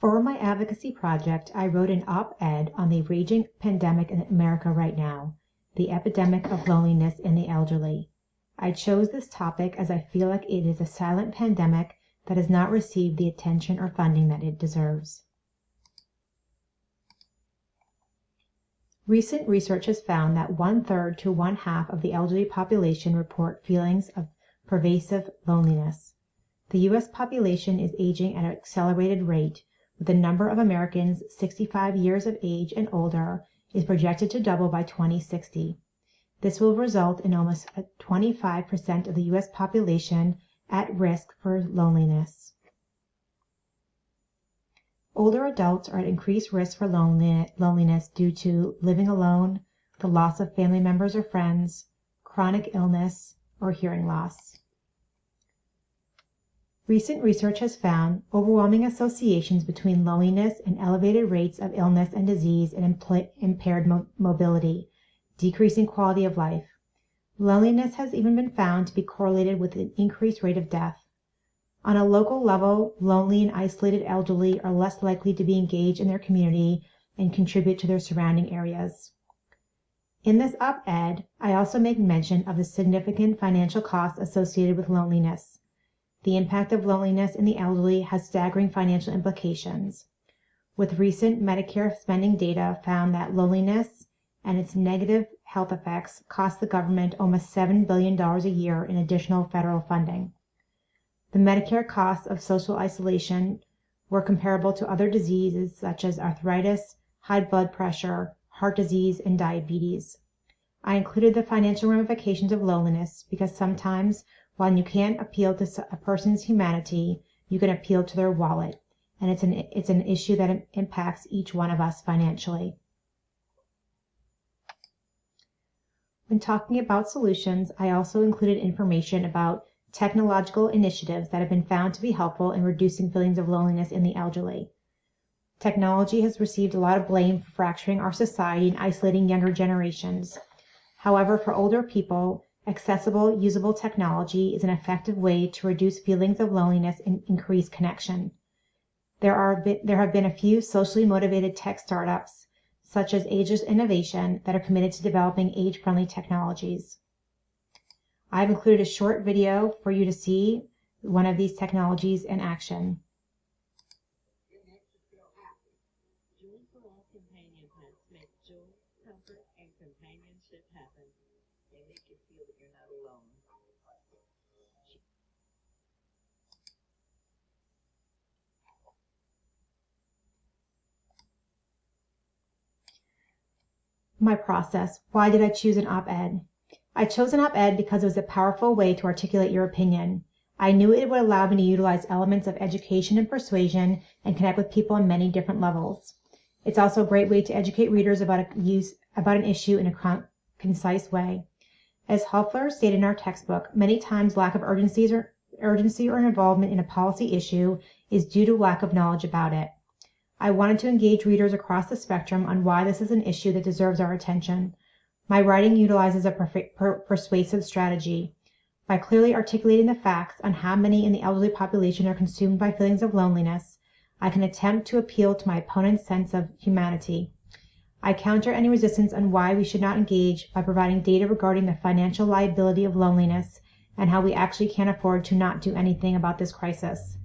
For my advocacy project, I wrote an op-ed on the raging pandemic in America right now, the epidemic of loneliness in the elderly. I chose this topic as I feel like it is a silent pandemic that has not received the attention or funding that it deserves. Recent research has found that 1/3 to 1/2 of the elderly population report feelings of pervasive loneliness. The U.S. population is aging at an accelerated rate, with the number of Americans 65 years of age and older is projected to double by 2060. This will result in almost 25% of the U.S. population at risk for loneliness. Older adults are at increased risk for loneliness due to living alone, the loss of family members or friends, chronic illness, or hearing loss. Recent research has found overwhelming associations between loneliness and elevated rates of illness and disease and impaired mobility, decreasing quality of life. Loneliness has even been found to be correlated with an increased rate of death. On a local level, lonely and isolated elderly are less likely to be engaged in their community and contribute to their surrounding areas. In this op-ed, I also make mention of the significant financial costs associated with loneliness. The impact of loneliness in the elderly has staggering financial implications, with recent Medicare spending data found that loneliness and its negative health effects cost the government almost $7 billion a year in additional federal funding. The Medicare costs of social isolation were comparable to other diseases such as arthritis, high blood pressure, heart disease, and diabetes. I included the financial ramifications of loneliness because sometimes, while you can't appeal to a person's humanity, you can appeal to their wallet, and it's an issue that impacts each one of us financially. When talking about solutions, I also included information about technological initiatives that have been found to be helpful in reducing feelings of loneliness in the elderly. Technology has received a lot of blame for fracturing our society and isolating younger generations. However, for older people, accessible, usable technology is an effective way to reduce feelings of loneliness and increase connection. There have been a few socially motivated tech startups, such as Aegis Innovation, that are committed to developing age-friendly technologies. I've included a short video for you to see one of these technologies in action. It makes you feel happy. Joy for All companion pets make joy, comfort, and companionship happen. They make you feel that you're not alone. My process. Why did I choose an op-ed? I chose an op-ed because it was a powerful way to articulate your opinion. I knew it would allow me to utilize elements of education and persuasion and connect with people on many different levels. It's also a great way to educate readers about an issue in a concise way. As Hoffler stated in our textbook, many times lack of urgency or involvement in a policy issue is due to lack of knowledge about it. I wanted to engage readers across the spectrum on why this is an issue that deserves our attention. My writing utilizes a persuasive strategy. By clearly articulating the facts on how many in the elderly population are consumed by feelings of loneliness, I can attempt to appeal to my opponent's sense of humanity. I counter any resistance on why we should not engage by providing data regarding the financial liability of loneliness and how we actually can't afford to not do anything about this crisis.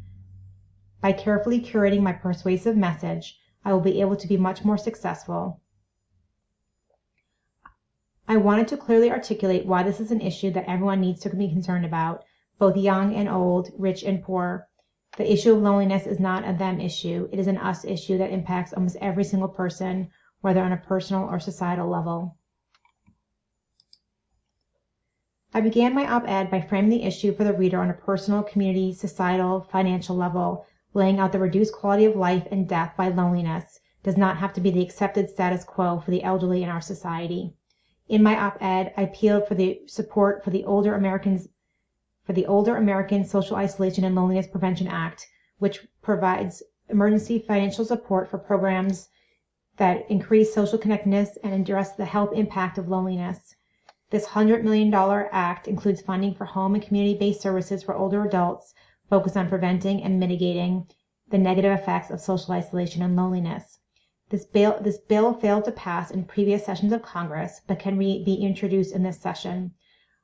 By carefully curating my persuasive message, I will be able to be much more successful. I wanted to clearly articulate why this is an issue that everyone needs to be concerned about, both young and old, rich and poor. The issue of loneliness is not a them issue. It is an us issue that impacts almost every single person, whether on a personal or societal level. I began my op-ed by framing the issue for the reader on a personal, community, societal, financial level, laying out the reduced quality of life and death by loneliness does not have to be the accepted status quo for the elderly in our society. In my op-ed, I appealed for the support for the Older American Social Isolation and Loneliness Prevention Act, which provides emergency financial support for programs that increase social connectedness and address the health impact of loneliness. This $100 million act includes funding for home and community-based services for older adults focused on preventing and mitigating the negative effects of social isolation and loneliness. This bill failed to pass in previous sessions of Congress, but can be introduced in this session.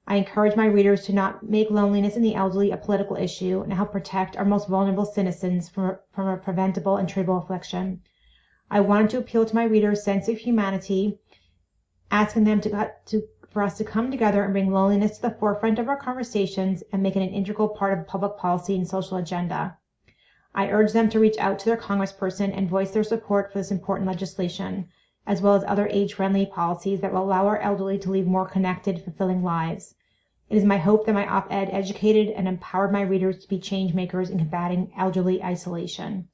I encourage my readers to not make loneliness in the elderly a political issue and help protect our most vulnerable citizens from a preventable and treatable affliction. I wanted to appeal to my readers' sense of humanity, asking them for us to come together and bring loneliness to the forefront of our conversations and make it an integral part of public policy and social agenda. I urge them to reach out to their congressperson and voice their support for this important legislation, as well as other age-friendly policies that will allow our elderly to lead more connected, fulfilling lives. It is my hope that my op-ed educated and empowered my readers to be change makers in combating elderly isolation.